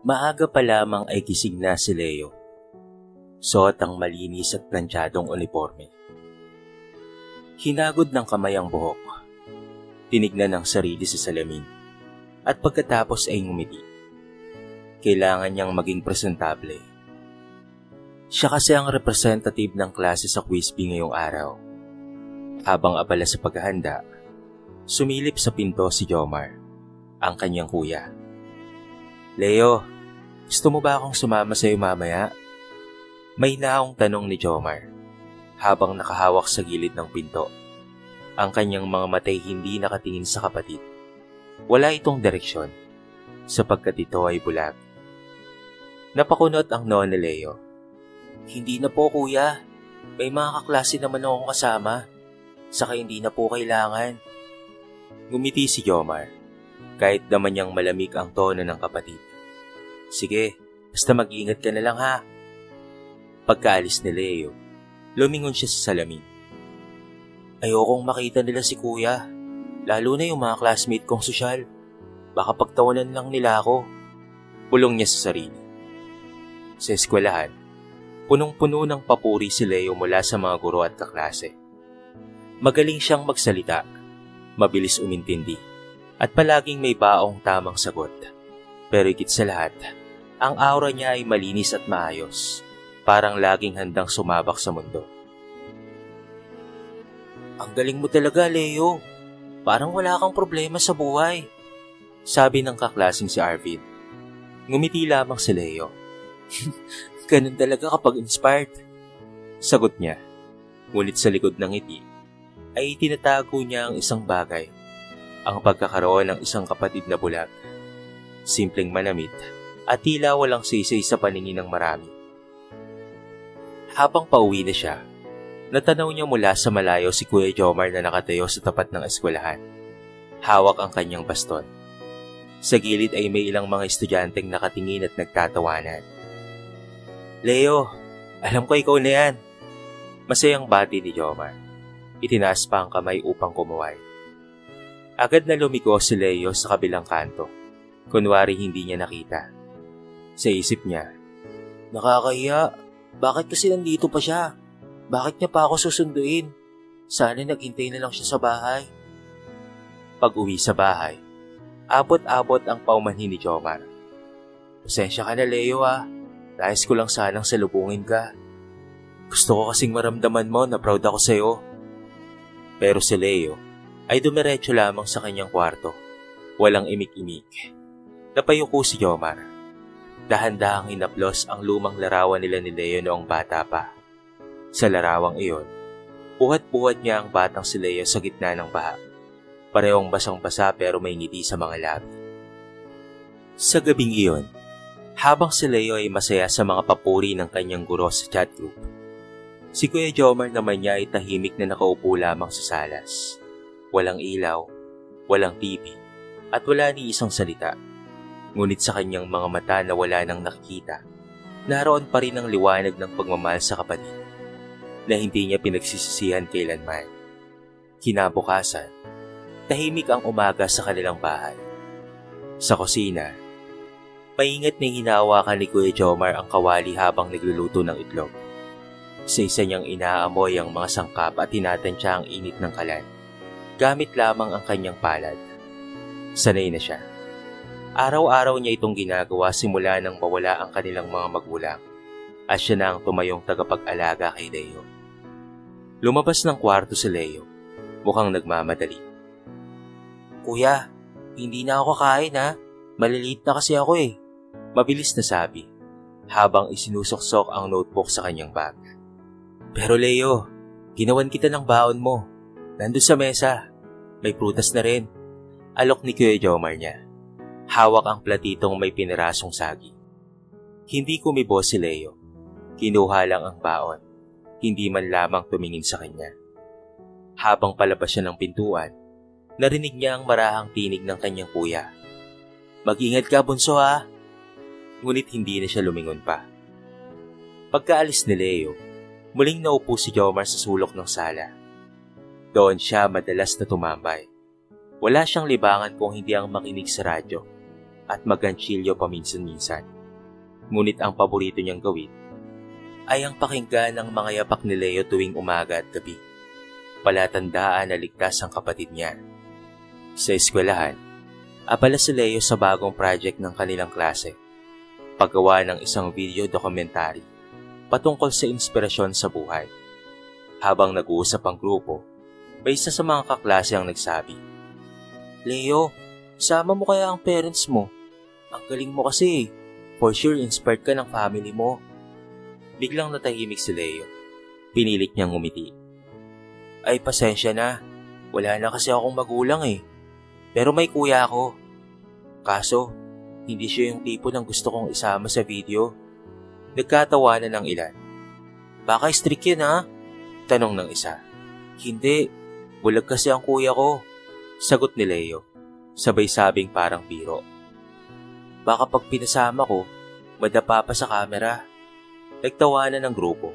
Maaga pa lamang ay gising na si Leo. Suot ang malinis at plantsadong uniforme. Hinagod ng kamay ang buhok. Tinignan ang sarili sa salamin. At pagkatapos ay ngumiti. Kailangan niyang maging presentable. Siya kasi ang representative ng klase sa quiz bee ngayong araw. Habang abala sa paghahanda, sumilip sa pinto si Jomar, ang kanyang kuya. Leo, gusto mo ba akong sumama sa'yo mamaya? May naong tanong ni Jomar, habang nakahawak sa gilid ng pinto. Ang kanyang mga matay hindi nakatingin sa kapatid. Wala itong direksyon, sapagkat ito ay bulag. Napakunot ang noo ni Leo. Hindi na po kuya, may mga kaklase naman akong kasama, saka hindi na po kailangan. Ngumiti si Jomar, kahit naman niyang malamig ang tono ng kapatid. Sige, basta mag-ingat ka na lang ha. Pagkaalis ni Leo, lumingon siya sa salamin. Ayokong makita nila si kuya, lalo na yung mga classmate kong sosyal. Baka pagtawanan lang nila ako. Pulong niya sa sarili. Sa eskwelahan, punong-puno ng papuri si Leo mula sa mga guro at kaklase. Magaling siyang magsalita, mabilis umintindi, at palaging may baong tamang sagot. Pero higit sa lahat, ang aura niya ay malinis at maayos, parang laging handang sumabak sa mundo. Ang galing mo talaga, Leo. Parang wala kang problema sa buhay, sabi ng kaklaseng si Arvin. Ngumiti lamang si Leo. Ganun talaga kapag inspired, sagot niya. Ngunit sa likod ng ngiti, ay tinatago niya ang isang bagay, ang pagkakaroon ng isang kapatid na bulag. Simpleng manamit at tila walang sisay sa paningin ng marami. Habang pauwi na siya, natanaw niya mula sa malayo si Kuya Jomar na nakatayo sa tapat ng eskwelahan. Hawak ang kanyang baston. Sa gilid ay may ilang mga estudyanteng nakatingin at nagtatawanan. Leo, alam ko ikaw na yan. Masayang bati ni Jomar. Itinaas pa ang kamay upang kumuway. Agad na lumiko si Leo sa kabilang kanto. Kunwari hindi niya nakita. Sa isip niya, nakakahiya. Bakit kasi nandito pa siya? Bakit niya pa ako susunduin? Sana naghintay na lang siya sa bahay. Pag-uwi sa bahay, abot-abot ang paumanhin ni Jomar. Pasensya ka na, Leo ah. Nais ko lang sanang salubungin ka. Gusto ko kasing maramdaman mo na proud ako sa'yo. Pero si Leo ay dumiretso lamang sa kanyang kwarto. Walang imik-imik. Napayuko si Jomar. Dahan-dahang hinaplos ang lumang larawan nila ni Leo noong bata pa. Sa larawang iyon, buhat-buhat niya ang batang si Leo sa gitna ng baha. Parehong basang-basa pero may ngiti sa mga labi. Sa gabing iyon, habang si Leo ay masaya sa mga papuri ng kanyang guro sa chat group, si Kuya Jomar naman niya ay tahimik na nakaupo lamang sa salas. Walang ilaw, walang TV, at wala ni isang salita. Ngunit sa kanyang mga mata na wala nang nakikita, naroon pa rin ang liwanag ng pagmamahal sa kapatid na hindi niya pinagsisisihan kailanman. Kinabukasan, tahimik ang umaga sa kanilang bahay. Sa kusina, maingat na hinahawakan ni Kuya Jomar ang kawali habang nagluluto ng itlog. Sa isa niyang inaamoy ang mga sangkap at tinatansya ang init ng kalan. Gamit lamang ang kanyang palad. Sanay na siya. Araw-araw niya itong ginagawa simula nang mawala ang kanilang mga magulang at siya na ang tumayong tagapag-alaga kay Leo. Lumabas ng kwarto si Leo, mukhang nagmamadali. Kuya, hindi na ako kakain ha. Maliliit na kasi ako eh. Mabilis na sabi, habang isinusoksok ang notebook sa kanyang bag. Pero Leo, ginawan kita ng baon mo. Nandun sa mesa. May prutas na rin. Alok ni Kuya Jomar niya. Hawak ang platitong may pinirasong saging. Hindi kumibo si Leo. Kinuha lang ang baon. Hindi man lamang tumingin sa kanya. Habang palabas siya ng pintuan, narinig niya ang marahang tinig ng kanyang kuya. Mag-ingat ka, bunso ha. Ngunit hindi na siya lumingon pa. Pagkaalis ni Leo, muling naupo si Jomar sa sulok ng sala. Doon siya madalas na tumambay. Wala siyang libangan kung hindi ang makinig sa radyo at maganchilyo paminsan-minsan. Ngunit ang paborito niyang gawin ay ang pakinggan ng mga yapak ni Leo tuwing umaga at gabi. Palatandaan na ligtas ang kapatid niya. Sa eskwelahan, abala si Leo sa bagong project ng kanilang klase. Paggawa ng isang video documentary patungkol sa inspirasyon sa buhay. Habang nag-uusap ang grupo, may isa sa mga kaklase ang nagsabi, "Leo, sama mo kaya ang parents mo? Ang galing mo kasi. For sure, inspired ka ng family mo." Biglang natahimik si Leo. Pinilit niyang ngumiti. "Ay, pasensya na. Wala na kasi akong magulang eh. Pero may kuya ako. Kaso, hindi siya yung tipo ng gusto kong isama sa video." Nagkatawanan ng ilan. "Baka strict yan ha?" Tanong ng isa. "Hindi. Bulag kasi ang kuya ko." Sagot ni Leo. Sabay sabing parang biro. "Baka pag pinasama ko, madapa pa sa camera." Nagtawanan ng grupo.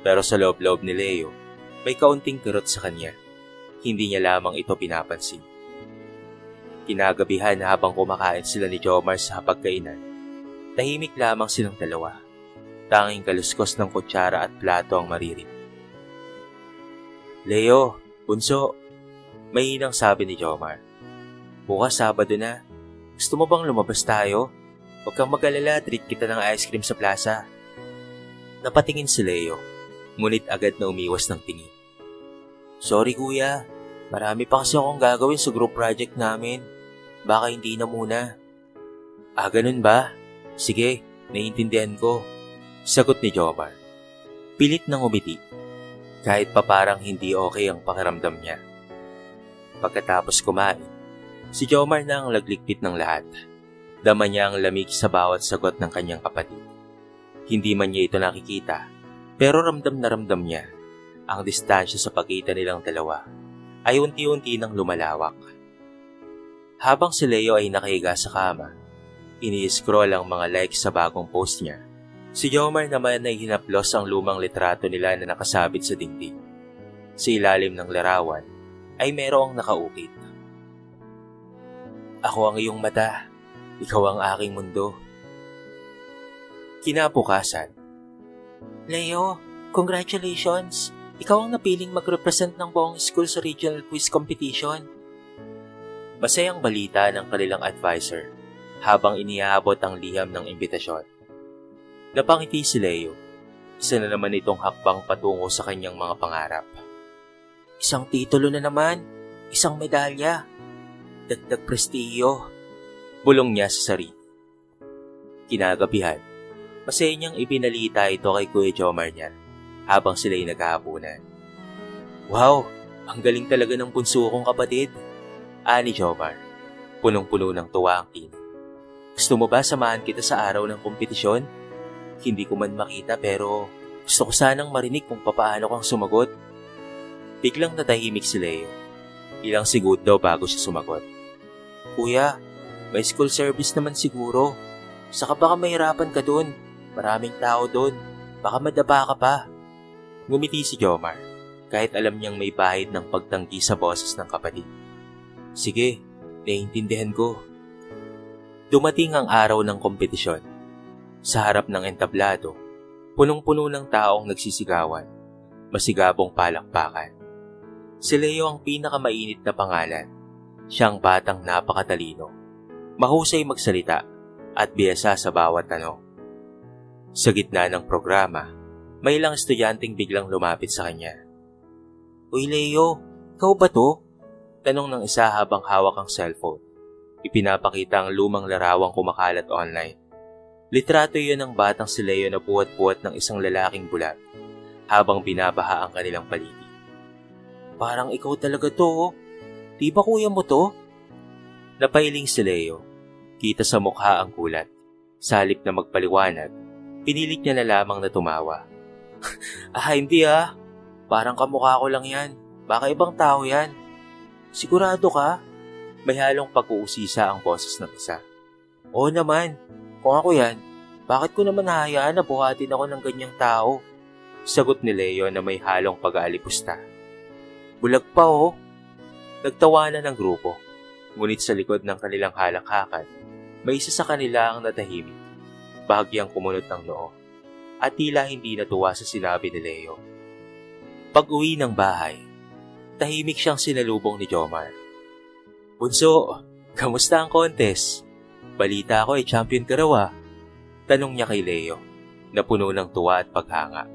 Pero sa loob-loob ni Leo, may kaunting kirot sa kanya. Hindi niya lamang ito pinapansin. Kinagabihan habang kumakain sila ni Jomar sa hapagkainan, tahimik lamang silang dalawa. Tanging kaluskos ng kutsara at plato ang maririnig. "Leo, bunso," mahinang sabi ni Jomar. "Bukas Sabado na. Gusto mo bang lumabas tayo? Huwag kang mag-alala, treat kita ng ice cream sa plaza." Napatingin si Leo, ngunit agad na umiwas ng tingin. "Sorry kuya, marami pa kasi akong gagawin sa group project namin. Baka hindi na muna." "Ah, ganun ba? Sige, naiintindihan ko." Sagot ni Jomar. Pilit nang umiti, kahit pa parang hindi okay ang pakiramdam niya. Pagkatapos kumain, si Jomar na ang laglikpit ng lahat. Dama niya ang lamig sa bawat sagot ng kanyang kapatid. Hindi man niya ito nakikita, pero ramdam na ramdam niya ang distansya sa pagitan nilang dalawa ay unti-unti nang lumalawak. Habang si Leo ay nakahiga sa kama, ini-scroll ang mga likes sa bagong post niya. Si Jomar naman ay hinaplos ang lumang litrato nila na nakasabit sa dingding. Sa ilalim ng larawan ay merong nakaukit. "Ako ang iyong mata, ikaw ang aking mundo." Kinabukasan, "Leo, congratulations! Ikaw ang napiling mag-represent ng buong school sa regional quiz competition." Masayang balita ng kanilang advisor habang iniabot ang liham ng imbitasyon. Napangiti si Leo. Isa na naman itong hakbang patungo sa kanyang mga pangarap. "Isang titulo na naman, isang medalya, dagdag prestiyo." Bulong niya sa sarili. Kinagabihan, masaya niyang ibinalita ito kay Kuya Jomar niya habang sila'y naghahapunan. "Wow, ang galing talaga ng bunso kong kapatid," ani Jomar. Punong-puno ng tuwa ang tinig. "Gusto mo ba samahan kita sa araw ng kompetisyon? Hindi ko man makita pero gusto ko sanang marinig kung papaano kang sumagot." Biglang natahimik si Leo. Ilang segundo daw bago siya sumagot. "Kuya, may school service naman siguro. Saka baka mahirapan ka dun. Maraming tao dun. Baka madapa ka pa." Ngumiti si Jomar, kahit alam niyang may bahid ng pagtanggi sa boses ng kapatid. "Sige, naiintindihan ko." Dumating ang araw ng kompetisyon. Sa harap ng entablado, punong-puno ng taong nagsisigawan, masigabong palakpakan. Si Leo ang pinakamainit na pangalan. Siyang batang napakatalino, mahusay magsalita at biyasa sa bawat tanong. Sa gitna ng programa, may ilang estudyanteng biglang lumapit sa kanya. "Uy Leo, ikaw ba to?" Tanong ng isa habang hawak ang cellphone. Ipinapakita ang lumang larawang kumakalat online. Litrato yun ng batang si Leo na buhat-buhat ng isang lalaking bulag habang binabaha ang kanilang paligid. "Parang ikaw talaga to, oh. Di ba kuya mo to?" Napailing si Leo. Kita sa mukha ang gulat. Sa halip na magpaliwanag, pinilit niya na lamang na tumawa. "Ah, hindi ah. Parang kamukha ko lang yan. Baka ibang tao yan." "Sigurado ka?" May halong pag-uusisa ang boses ng isa. "Oo naman. Kung ako yan, bakit ko naman hahayaan na buhatin ako ng ganyang tao?" Sagot ni Leo na may halong pag-aalipusta. "Bulag pa oh." Nagtawanan ng grupo, ngunit sa likod ng kanilang halakhakan, May isa sa kanila ang natahimik, bahagyang kumunot ng noo, at tila hindi natuwa sa sinabi ni Leo. Pag-uwi ng bahay, tahimik siyang sinalubong ni Jomar. "Bunso, kamusta ang contest? Balita ko ay champion ka raw ah." Tanong niya kay Leo, na puno ng tuwa at paghanga.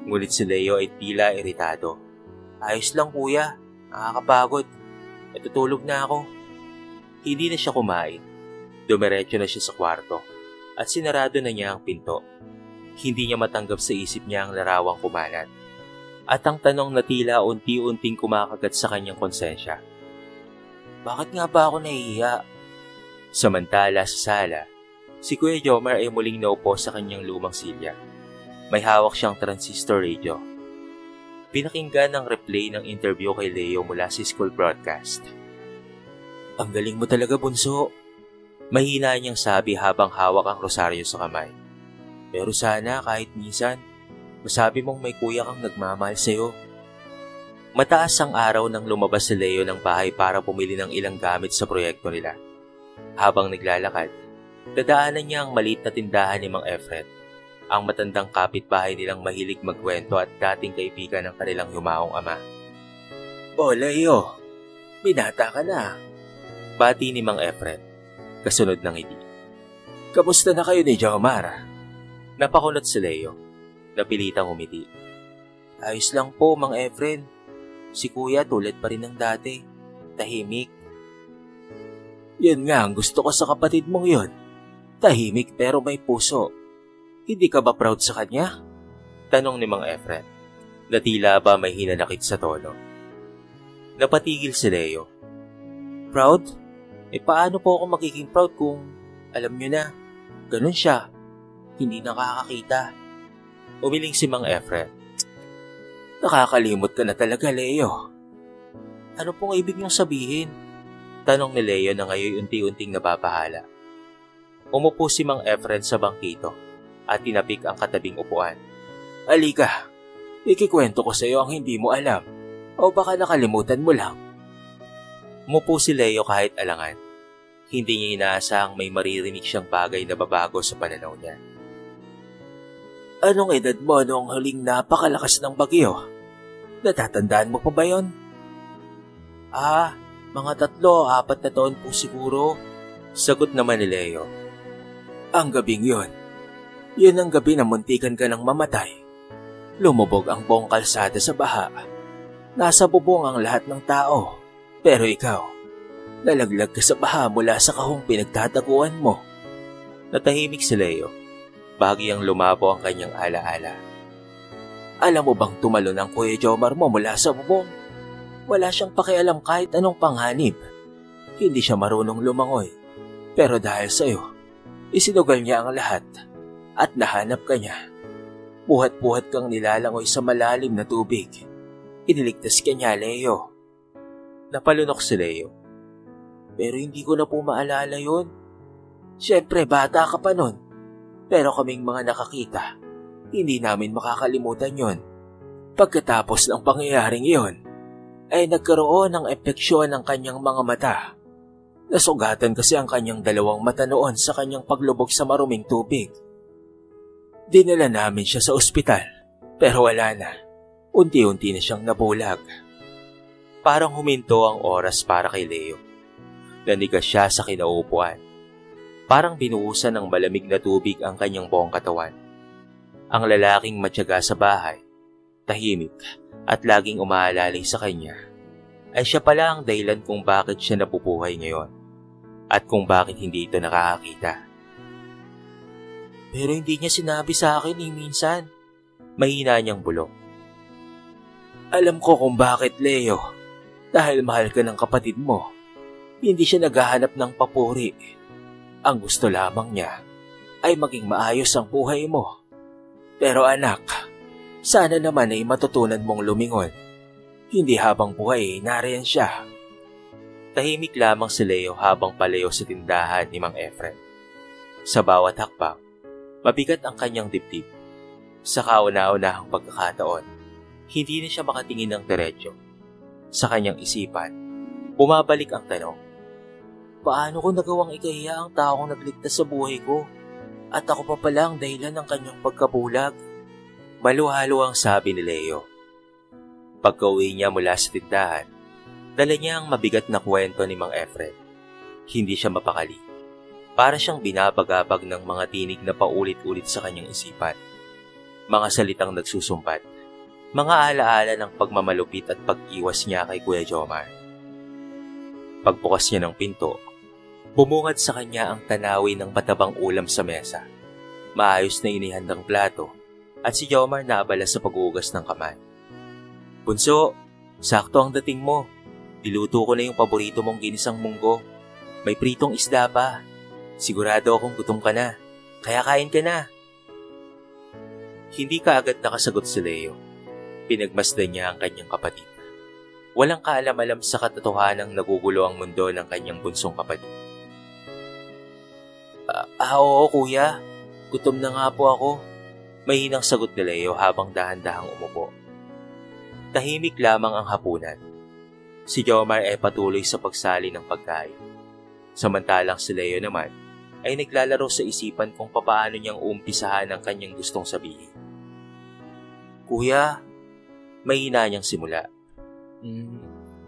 Ngunit si Leo ay tila iritado. "Ayos lang kuya, nakakapagod. Natutulog na ako." Hindi na siya kumain. Dumiretso na siya sa kwarto at sinarado na niya ang pinto. Hindi niya matanggap sa isip niya ang larawang kumalat. At ang tanong na tila unti-unting kumakagat sa kanyang konsensya. Bakit nga ba ako nahihiya? Samantala sa sala, si Kuya Jomar ay muling naupo sa kanyang lumang silya. May hawak siyang transistor radio. Pinakinggan ang replay ng interview kay Leo mula sa school broadcast. "Ang galing mo talaga, bunso." Mahina niyang sabi habang hawak ang rosaryo sa kamay. "Pero sana kahit minsan, masabi mong may kuya kang nagmamahal sa'yo." Mataas ang araw nang lumabas si Leo ng bahay para pumili ng ilang gamit sa proyekto nila. Habang naglalakad, dadaanan niya ang maliit na tindahan ni Mang Efren, ang matandang kapitbahay nilang mahilig magkwento at dating kaibigan ng kanilang yumaong ama. "O Leo, binata ka na." Bati ni Mang Efren, kasunod ng ngiti. "Kamusta na kayo ni Jomar?" Napakunot si Leo, napilitang umiti. "Ayos lang po, Mang Efren. Si kuya tulad pa rin ng dati, tahimik." "Yan nga ang gusto ko sa kapatid mong yon. Tahimik pero may puso. Hindi ka ba proud sa kanya?" Tanong ni Mang Efren, na tila ba may hinanakit sa tono. Napatigil si Leo. "Proud? Paano po ako magiging proud kung, alam nyo na, ganun siya, hindi nakakakita?" Umiling si Mang Efren. "Nakakalimot ka na talaga, Leo." "Ano pong ibig niyong sabihin?" Tanong ni Leo na ngayon unti-unting nababahala. Umupo si Mang Efren sa bangkito at tinapik ang katabing upuan. "Alika, ikikwento ko sa iyo ang hindi mo alam o baka nakalimutan mo lang." Umupo si Leo kahit alangan. Hindi niya inaasahang may maririnig siyang bagay na babago sa pananaw niya. "Anong edad mo noong huling napakalakas ng bagyo? Natatandaan mo pa ba yon?" Mga 3-4 na taon po siguro." Sagot naman ni Leo. "Ang gabing yun ang gabi na muntikan ka ng mamatay. Lumubog ang buong kalsada sa baha. Nasa bubong ang lahat ng tao. Pero ikaw, nalaglag ka sa baha mula sa kahong pinagtataguan mo." Natahimik si Leo. Bahagyang lumabo ang kanyang alaala. "Alam mo bang tumalon ang Kuya Jomar mo mula sa bubong? Wala siyang pakialam kahit anong panganib. Hindi siya marunong lumangoy. Pero dahil sa'yo, isinugal niya ang lahat at nahanap ka niya. Buhat-buhat kang nilalangoy sa malalim na tubig. Iniligtas ka niya, Leo." Napalunok si Leo. "Pero hindi ko na po maalala yun. Siyempre, bata ka pa nun. Pero kaming mga nakakita, hindi namin makakalimutan yon. Pagkatapos ng pangyayaring iyon, ay nagkaroon ng epeksyon ng kanyang mga mata. Nasugatan kasi ang kanyang 2 mata noon sa kanyang paglubog sa maruming tubig. Dinala namin siya sa ospital, pero wala na. Unti-unti na siyang nabulag." Parang huminto ang oras para kay Leo. Nanigas siya sa kinaupuan. Parang binuhusan ng malamig na tubig ang kanyang buong katawan. Ang lalaking matyaga sa bahay, tahimik at laging umaalalay sa kanya, ay siya pala ang dahilan kung bakit siya nabubuhay ngayon at kung bakit hindi ito nakakakita. "Pero hindi niya sinabi sa akin minsan." Mahina niyang bulong. "Alam ko kung bakit, Leo. Dahil mahal ka ng kapatid mo. Hindi siya naghahanap ng papuri. Ang gusto lamang niya ay maging maayos ang buhay mo. Pero anak, sana naman ay matutunan mong lumingon. Hindi habang buhay nariyan siya." Tahimik lamang si Leo habang palayo sa tindahan ni Mang Efren. Sa bawat hakbang, mabigat ang kanyang dibdib. Sa kauna-unahang pagkakataon, hindi na siya makatingin ng diretso. Sa kanyang isipan, bumabalik ang tanong, Paano ko nagawang ikahiya ang taong nagligtas sa buhay ko? At ako pa pala ang dahilan ng kanyang pagkabulag. Maluhalo ang sabi ni Leo. Pagka-uwi niya mula sa tindahan, dala niya ang mabigat na kwento ni Mang Efren. Hindi siya mapakali. Para siyang binabagabag ng mga tinig na paulit-ulit sa kanyang isipan. Mga salitang nagsusumpat. Mga alaala ng pagmamalupit at pag-iwas niya kay Kuya Jomar. Pagbukas niya ng pinto, bumungad sa kanya ang tanawin ng matabang ulam sa mesa. Maayos na inihandang plato at si Jomar naabala sa pag-uugas ng kamay. "Bunso, sakto ang dating mo. Diluto ko na yung paborito mong ginisang munggo. May pritong isda pa. Sigurado akong gutom ka na. Kaya kain ka na." Hindi kaagad nakasagot si Leo. Pinagmasdan niya ang kanyang kapatid. Walang kaalam-alam sa katotohanang nagugulo ang mundo ng kanyang bunsong kapatid. Oo kuya, gutom na nga po ako. Mahinang sagot ni Leo habang dahan-dahang umupo. Tahimik lamang ang hapunan. Si Jomar ay patuloy sa pagsali ng pagkain. Samantalang si Leo naman ay naglalaro sa isipan kung papaano niyang uumpisahan ang kanyang gustong sabihin. Kuya, mahina niyang simula.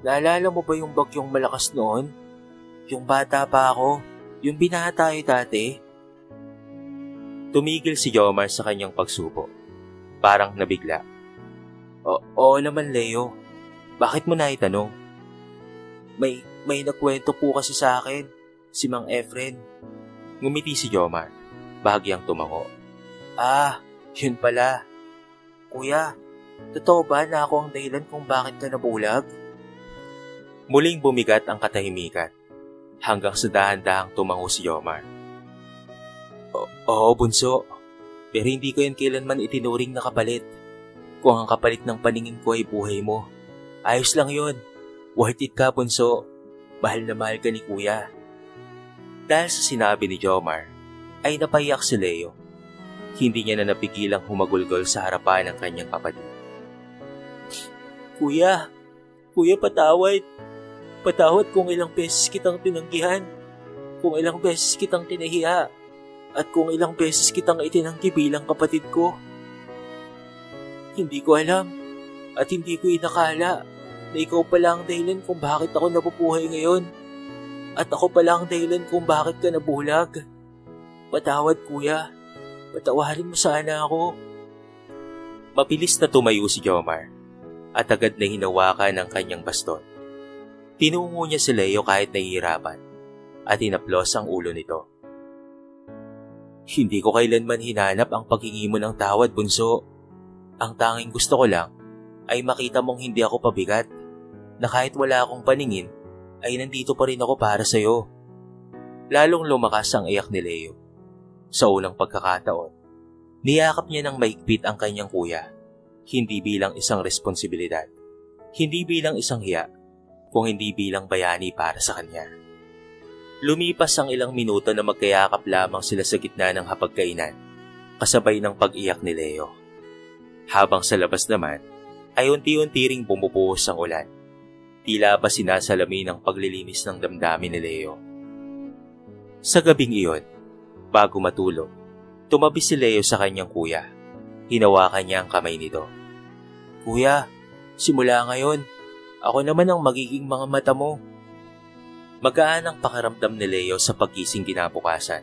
Naalala mo ba yung bagyong malakas noon? Yung bata pa ako, yung binaha tayo dati? Tumigil si Jomar sa kanyang pagsubo. Parang nabigla. Oo naman, Leo. Bakit mo na itanong? May nagkwento po kasi sa akin, si Mang Efren. Ngumiti si Jomar, bahagyang tumango. Yun pala. Kuya, totoo ba na ako ang dahilan kung bakit ka nabulag? Muling bumigat ang katahimikan, hanggang sa dahan-dahang tumango si Jomar. Oo, bunso. Pero hindi ko yan kailanman itinuring na kapalit. Kung ang kapalit ng paningin ko ay buhay mo, ayos lang yun. Worth it ka, bunso. Mahal na mahal ka ni kuya. Dahil sa sinabi ni Jomar, ay napaiyak si Leo. Hindi niya na napigilang humagulgol sa harapan ng kanyang kapatid. Kuya, patawad. Patawad kung ilang beses kitang tinanggihan. Kung ilang beses kitang tinahiya. At kung ilang beses kitang itinanggi bilang kapatid ko. Hindi ko alam at hindi ko inakala na ikaw pala ang dahilan kung bakit ako nabubuhay ngayon. At ako pala ang dahilan kung bakit ka nabulag. Patawad kuya, patawarin mo sana ako. Mabilis na tumayo si Jomar at agad na hinawakan ang kanyang baston. Tinungo niya si Leo kahit nahihirapan at inaplos ang ulo nito. Hindi ko kailanman hinanap ang paghingi mo ng tawad, bunso. Ang tanging gusto ko lang ay makita mong hindi ako pabigat, na kahit wala akong paningin ay nandito pa rin ako para sa'yo. Lalong lumakas ang iyak ni Leo. Sa unang pagkakataon, niyakap niya ng mahigpit ang kanyang kuya, hindi bilang isang responsibilidad, hindi bilang isang hiya, kung hindi bilang bayani para sa kanya. Lumipas ang ilang minuto na magkayakap lamang sila sa gitna ng hapagkainan, kasabay ng pag-iyak ni Leo. Habang sa labas naman, ay unti-unti ring bumubuhos ang ulan. Tila ba sinasalamin ang paglilinis ng damdamin ni Leo. Sa gabing iyon, bago matulog, tumabi si Leo sa kanyang kuya. Hinawakan niya ang kamay nito. Kuya, simula ngayon, ako naman ang magiging mga mata mo. Magaan ang pakiramdam ni Leo sa paggising kinabukasan.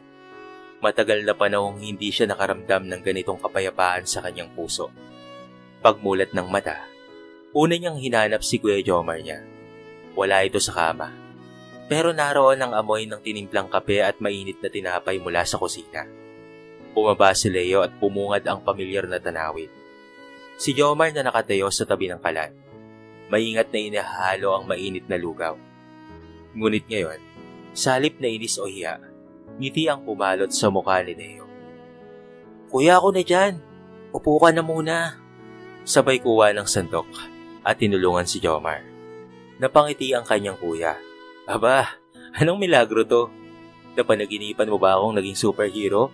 Matagal na panahong hindi siya nakaramdam ng ganitong kapayapaan sa kanyang puso. Pagmulat ng mata, una niyang hinanap si Kuya Jomar niya. Wala ito sa kama. Pero naroon ang amoy ng tinimplang kape at mainit na tinapay mula sa kusina. Bumaba si Leo at bumungad ang pamilyar na tanawin. Si Jomar na nakatayo sa tabi ng kalan. Maingat na inahalo ang mainit na lugaw. Ngunit ngayon, salip na inis o hiya, ngiti ang pumalot sa mukha ni Leo. Kuya, ako na dyan. Upo ka na muna. Sabay kuha ng sandok at tinulungan si Jomar. Napangiti ang kanyang kuya. Aba, anong milagro to? Napanaginipan mo ba akong naging superhero?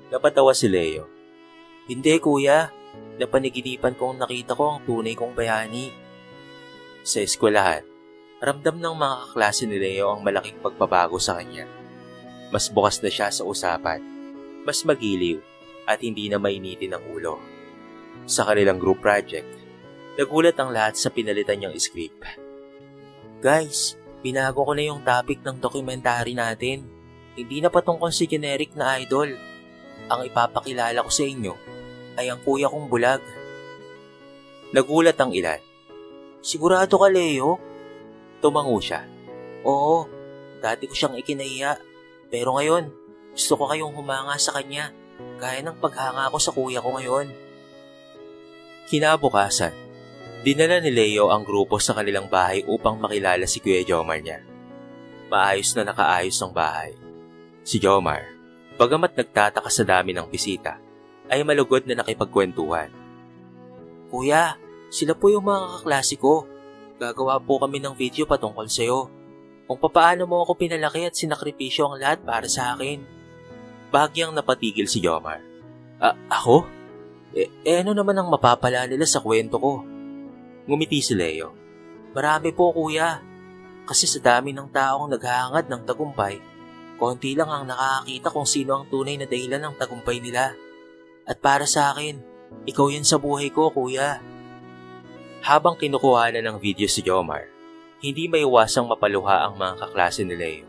Napatawa si Leo. Hindi kuya, napanaginipan kong nakita ko ang tunay kong bayani. Sa eskwelahan, Ramdam ng mga kaklase ni Leo ang malaking pagbabago sa kanya. Mas bukas na siya sa usapan, mas magiliw at hindi na mainitin ang ulo. Sa kanilang group project, nagulat ang lahat sa pinalitan niyang script. Guys, binago ko na yung topic ng documentary natin. Hindi na patungkol si generic na idol. Ang ipapakilala ko sa inyo ay ang kuya kong bulag. Nagulat ang ilan. Sigurado ka, Leo? Tumango siya. Oo, dati ko siyang ikinahiya. Pero ngayon, gusto ko kayong humanga sa kanya. Gaya ng paghanga ko sa kuya ko ngayon. Kinabukasan, dinala ni Leo ang grupo sa kanilang bahay upang makilala si Kuya Jomar niya. Maayos na nakaayos ang bahay. Si Jomar, bagamat nagtataka sa dami ng bisita, ay malugod na nakipagkwentuhan. Kuya, sila po yung mga kaklase ko. Gagawa po kami ng video patungkol sa'yo. Kung papaano mo ako pinalaki at sinakripisyo ang lahat para sa akin. Bahagyang napatigil si Jomar. Ako? Ano naman ang mapapala nila sa kwento ko? Ngumiti si Leo. Marami po, kuya. Kasi sa dami ng taong naghahangad ng tagumpay, konti lang ang nakakakita kung sino ang tunay na dahilan ng tagumpay nila. At para sa akin, ikaw yan sa buhay ko, kuya. Habang kinukuha na ng video si Jomar, hindi maiwasang mapaluha ang mga kaklase ni Leo.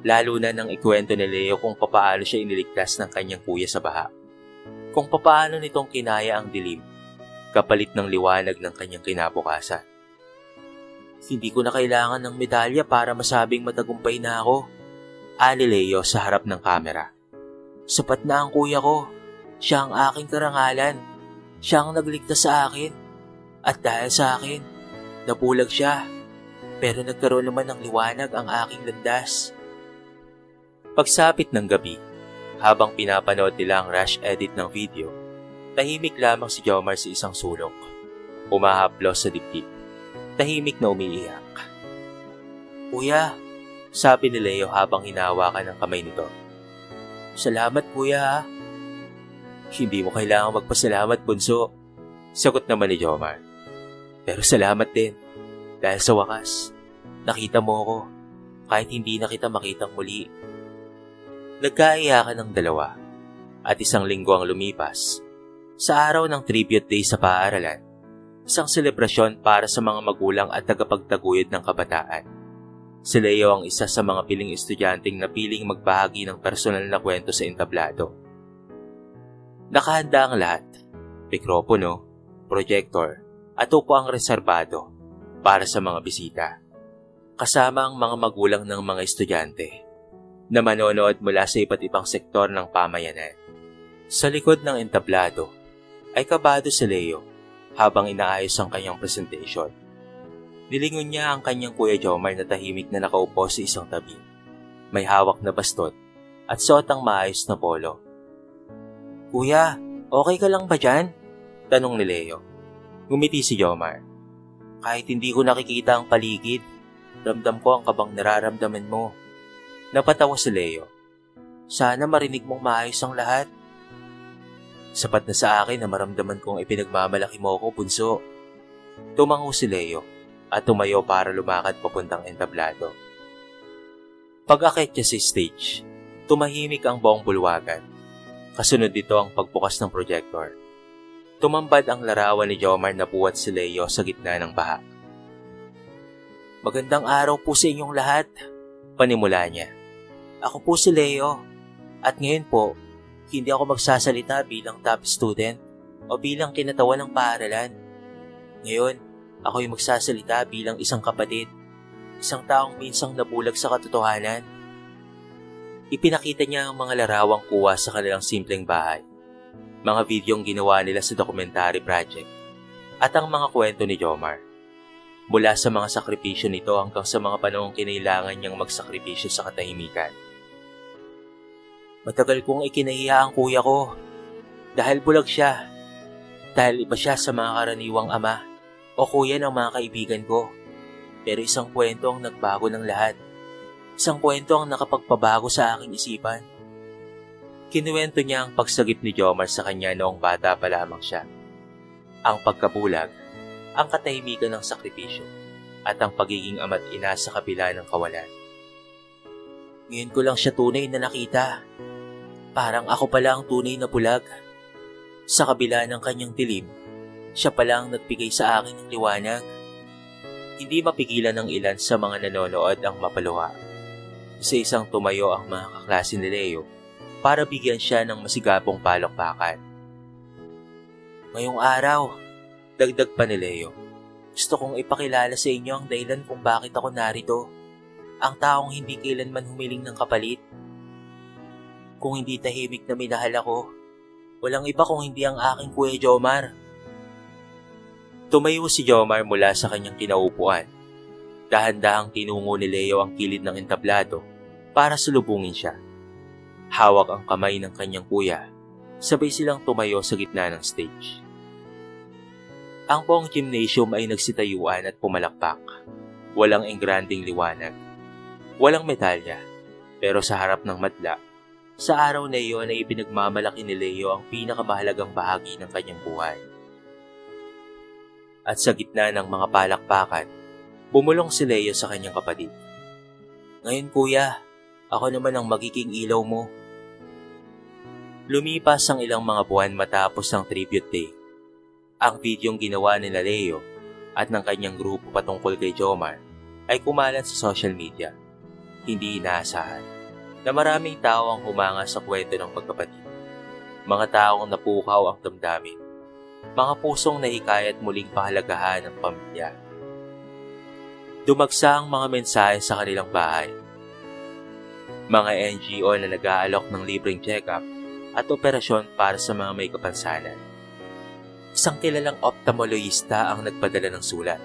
Lalo na nang ikwento ni Leo kung papaano siya iniligtas ng kanyang kuya sa baha. Kung papaano nitong kinaya ang dilim, kapalit ng liwanag ng kanyang kinabukasan. Hindi ko na kailangan ng medalya para masabing matagumpay na ako, ani Leo sa harap ng kamera. Sapat na ang kuya ko. Siya ang aking karangalan. Siya ang nagligtas sa akin. At dahil sa akin, nabulag siya. Pero nagkaroon naman ng liwanag ang aking landas. Pagsapit ng gabi, habang pinapanood nila ang rush edit ng video, tahimik lamang si Jomar sa isang sulok. Umahaplos sa dibdib. Tahimik na umiiyak. Kuya, sabi ni Leo habang hinahawakan ang kamay nito. Salamat, kuya. Hindi mo kailangang magpasalamat, bunso. Sagot naman ni Jomar. Pero salamat din. Dahil sa wakas, nakita mo ako kahit hindi na kita makitang muli. Nagkaiyakan ng dalawa at isang linggo ang lumipas. Sa araw ng tribute day sa paaralan, isang selebrasyon para sa mga magulang at tagapagtaguyod ng kabataan. Si Leo ang isa sa mga piling estudyanteng na piling magbahagi ng personal na kwento sa entablado. Nakahanda ang lahat, mikropono, projector, at upo ang reserbado para sa mga bisita. Kasama ang mga magulang ng mga estudyante na manonood mula sa iba't ibang sektor ng pamayanan. Sa likod ng entablado ay kabado si Leo habang inaayos ang kanyang presentation. Nilingon niya ang kanyang Kuya Jomar na tahimik na nakaupo sa isang tabi. May hawak na baston at suot ang maayos na polo. Kuya, okay ka lang ba dyan? Tanong ni Leo. Ngumiti si Jomar. Kahit hindi ko nakikita ang paligid, ramdam ko ang kabang nararamdaman mo. Napatawa si Leo. Sana marinig mong maayos ang lahat. Sapat na sa akin na maramdaman kong ipinagmamalaki mo ko, bunso. Tumango si Leo at tumayo para lumakad papuntang entablado. Pag-akit niya sa stage, tumahimik ang buong bulwagan. Kasunod dito ang pagbukas ng projector. Tumambad ang larawan ni Jomar na buwat si Leo sa gitna ng baha. Magandang araw po sa inyong lahat, panimula niya. Ako po si Leo, at ngayon po, hindi ako magsasalita bilang top student o bilang kinatawan ng paaralan. Ngayon, ako'y magsasalita bilang isang kapatid, isang taong minsang nabulag sa katotohanan. Ipinakita niya ang mga larawang kuha sa kanilang simpleng bahay, mga videong ginawa nila sa documentary project, at ang mga kwento ni Jomar. Mula sa mga sakripisyo nito hanggang sa mga panahong kinailangan niyang magsakripisyo sa katahimikan. Matagal kong ikinahiya ang kuya ko dahil bulag siya, dahil iba siya sa mga karaniwang ama o kuya ng mga kaibigan ko. Pero isang kwento ang nagbago ng lahat. Isang kwento ang nakapagpabago sa aking isipan. Kinuwento niya ang pagsagip ni Jomar sa kanya noong bata pa lamang siya. Ang pagkabulag, ang katahimikan ng sakripisyo, at ang pagiging ama't ina sa kabila ng kawalan. Ngayon ko lang siya tunay na nakita. Parang ako pala ang tunay na bulag. Sa kabila ng kanyang dilim, siya pala ang nagbigay sa akin ng liwanag. Hindi mapigilan ng ilan sa mga nanonood ang mapaluha. Isa-isang tumayo ang mga kaklase ni Leo para bigyan siya ng masigapong palakpakan. Ngayong araw, dagdag pa ni Leo, gusto kong ipakilala sa inyo ang dahilan kung bakit ako narito. Ang taong hindi kailanman humiling ng kapalit. Kung hindi tahimik na minahal ako, walang iba kung hindi ang aking Kuya Jomar. Tumayo si Jomar mula sa kanyang kinaupuan. Dahan-dahang tinungo ni Leo ang kilid ng entablado para sulubungin siya. Hawak ang kamay ng kanyang kuya, sabay silang tumayo sa gitna ng stage. Ang buong gymnasium ay nagsitayuan at pumalakpak. Walang engranding liwanag. Walang medalya, pero sa harap ng madla, sa araw na iyon ay ipinagmamalaki ni Leo ang pinakamahalagang bahagi ng kanyang buhay. At sa gitna ng mga palakpakan, bumulong si Leo sa kanyang kapatid. Ngayon kuya, ako naman ang magiging ilaw mo. Lumipas ang ilang mga buwan matapos ang tribute day. Ang videong ginawa ni Leo at ng kanyang grupo patungkol kay Jomar ay kumalat sa social media. Hindi inaasahan na maraming tao ang humanga sa kwento ng magkapatid. Mga taong napukaw ang damdamin. Mga pusong nahikayat muling pahalagahan ng pamilya. Dumagsa ang mga mensahe sa kanilang bahay. Mga NGO na nag-aalok ng libreng check-up at operasyon para sa mga may kapansanan. Isang kilalang ophthalmologista ang nagpadala ng sulat.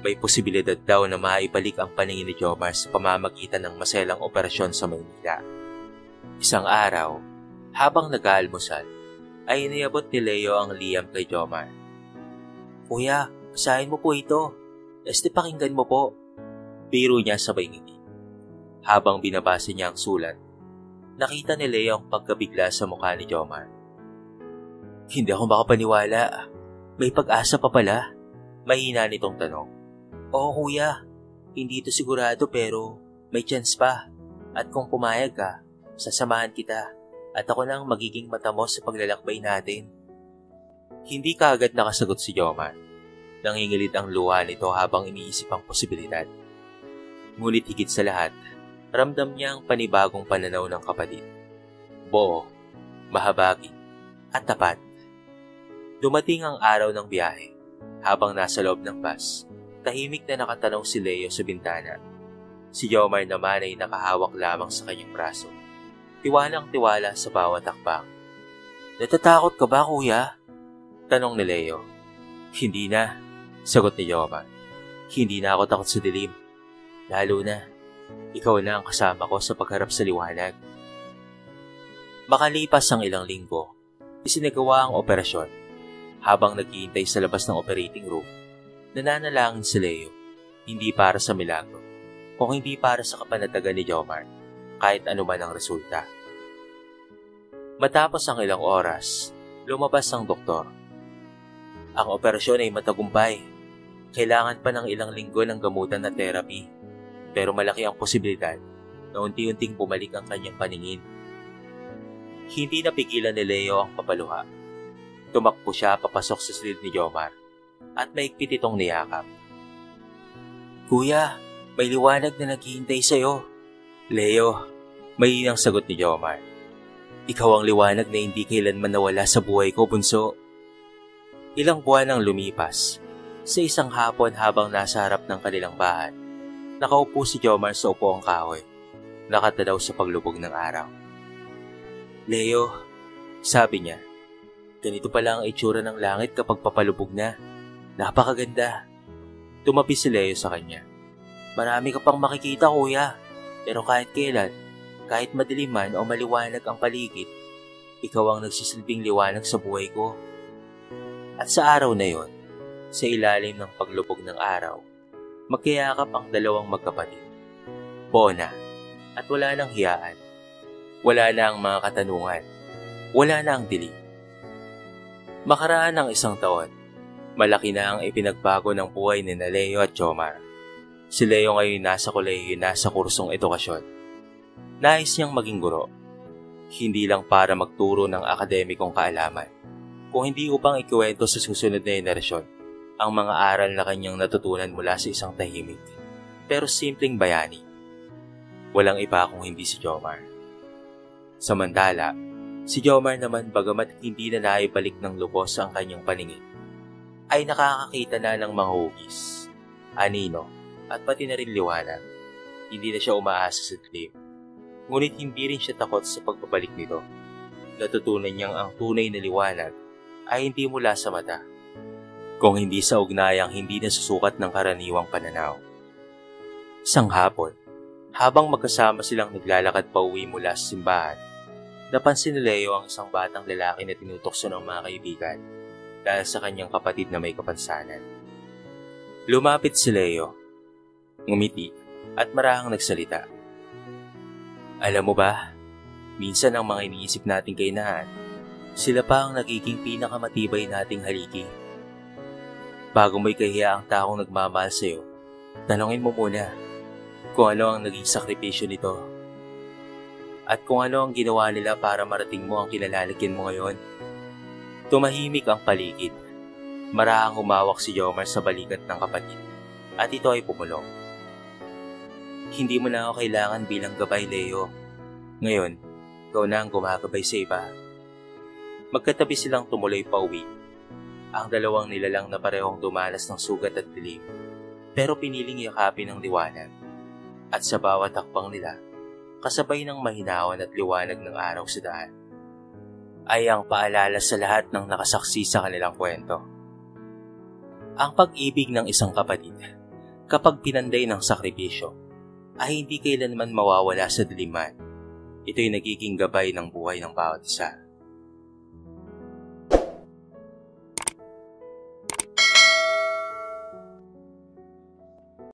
May posibilidad daw na maibalik ang paningin ni Jomar sa pamamagitan ng maselang operasyon sa Maynila. Isang araw, habang nag-aalmusal, ay iniabot ni Leo ang liyam kay Jomar. Kuya, basahin mo po ito. Pakinggan mo po. Biro niya sabay ngiti. Habang binabasa niya ang sulat, nakita ni Leo ang pagkabigla sa mukha ni Jomar. Hindi ako makapaniwala. May pag-asa pa pala. Mahina nitong tanong. Oo kuya, hindi ito sigurado pero may chance pa. At kung pumayag ka, sasamahan kita at ako nang magiging mata mo sa paglalakbay natin. Hindi kaagad nakasagot si Jomar. Nangingilit ang luha nito habang iniisip ang posibilidad. Ngunit higit sa lahat, ramdam niya ang panibagong pananaw ng kapatid. Buo, mahabagi, at tapat. Dumating ang araw ng biyahe. Habang nasa loob ng bus, tahimik na nakatanaw si Leo sa bintana. Si Jomar naman ay nakahawak lamang sa kanyang braso. Tiwalang-tiwala sa bawat hakbang. Natatakot ka ba, kuya? Tanong ni Leo. Hindi na, sagot ni Jomar. Hindi na ako takot sa dilim. Lalo na, ikaw na ang kasama ko sa pagharap sa liwanag. Makalipas ang ilang linggo, isinagawa ang operasyon. Habang naghihintay sa labas ng operating room, nananalangin si Leo, hindi para sa milagro, kung hindi para sa kapanatagan ni Jomar, kahit anuman ang resulta. Matapos ang ilang oras, lumabas ang doktor. Ang operasyon ay matagumpay. Kailangan pa ng ilang linggo ng gamutan na therapy, pero malaki ang posibilidad na unti-unting bumalik ang kanyang paningin. Hindi napigilan ni Leo ang papaluha. Tumakbo siya papasok sa silid ni Jomar at maigpit itong niyakap. Kuya, may liwanag na naghihintay sa'yo. Leo, mainang sagot ni Jomar. Ikaw ang liwanag na hindi kailanman nawala sa buhay ko, bunso. Ilang buwan ang lumipas. Sa isang hapon habang nasa harap ng kanilang bahay, nakaupo si Jomar sa upuang kahoy, nakatanaw sa paglubog ng araw. Leo, sabi niya, ganito pala ang itsura ng langit kapag papalubog na. Napakaganda. Tumabi si Leo sa kanya. Marami ka pang makikita, kuya. Pero kahit kailan, kahit madilim man o maliwanag ang paligid, ikaw ang nagsisilbing liwanag sa buhay ko. At sa araw na yon, sa ilalim ng paglubog ng araw, magkayakap ang dalawang magkapatid. Bona, at wala nang hiyaan. Wala na ang mga katanungan. Wala na ang dilim. Makaraan ng isang taon, Malaki na ang ipinagbago ng buhay ni Leo at Jomar. Si Leo ngayon nasa kolehiyo na sa kursong edukasyon. Nais niyang maging guro, hindi lang para magturo ng akademikong kaalaman, kung hindi upang ikwento sa susunod na henerasyon ang mga aral na kanyang natutunan mula sa isang tahimik pero simpleng bayani. Walang iba kung hindi si Jomar. Samantala, si Jomar naman bagamat hindi na naibalik ng lubos ang kanyang paningin, ay nakakakita na ng mga hugis, anino, at pati na rin liwanag. Hindi na siya umaasa sa dilim. Ngunit hindi rin siya takot sa pagbabalik nito. Natutunan niyang ang tunay na liwanag ay hindi mula sa mata, kung hindi sa ugnayang hindi nasusukat ng karaniwang pananaw. Isang hapon, habang magkasama silang naglalakad pa uwi mula sa simbahan, napansin ni Leo ang isang batang lalaki na tinutokso ng mga kaibigan dahil sa kanyang kapatid na may kapansanan. Lumapit si Leo, ngumiti at marahang nagsalita. Alam mo ba, minsan ang mga iniisip nating kainahan, sila pa ang nagiging pinakamatibay nating haligi. Bago mo'y kahiya ang taong nagmamahal sa'yo, tanongin mo muna kung ano ang naging sakripisyo nito at kung ano ang ginawa nila para marating mo ang kilalalikin mo ngayon. Tumahimik ang paligid. Marahang humawak si Jomar sa balikat ng kapatid at ito ay pumulong. Hindi mo na ako kailangan bilang gabay, Leo. Ngayon, ikaw na ang gumagabay sa iba. Magkatabi silang tumuloy pa uwi. Ang dalawang nilalang na parehong dumanas ng sugat at dilim, pero piniling yakapin ng liwanag. At sa bawat hakbang nila, kasabay ng mahinawan at liwanag ng araw sa daan, ay ang paalala sa lahat ng nakasaksi sa kanilang kwento. Ang pag-ibig ng isang kapatid, kapag pinanday ng sakripisyo, ay hindi kailanman mawawala sa diliman. Ito'y nagiging gabay ng buhay ng bawat isa.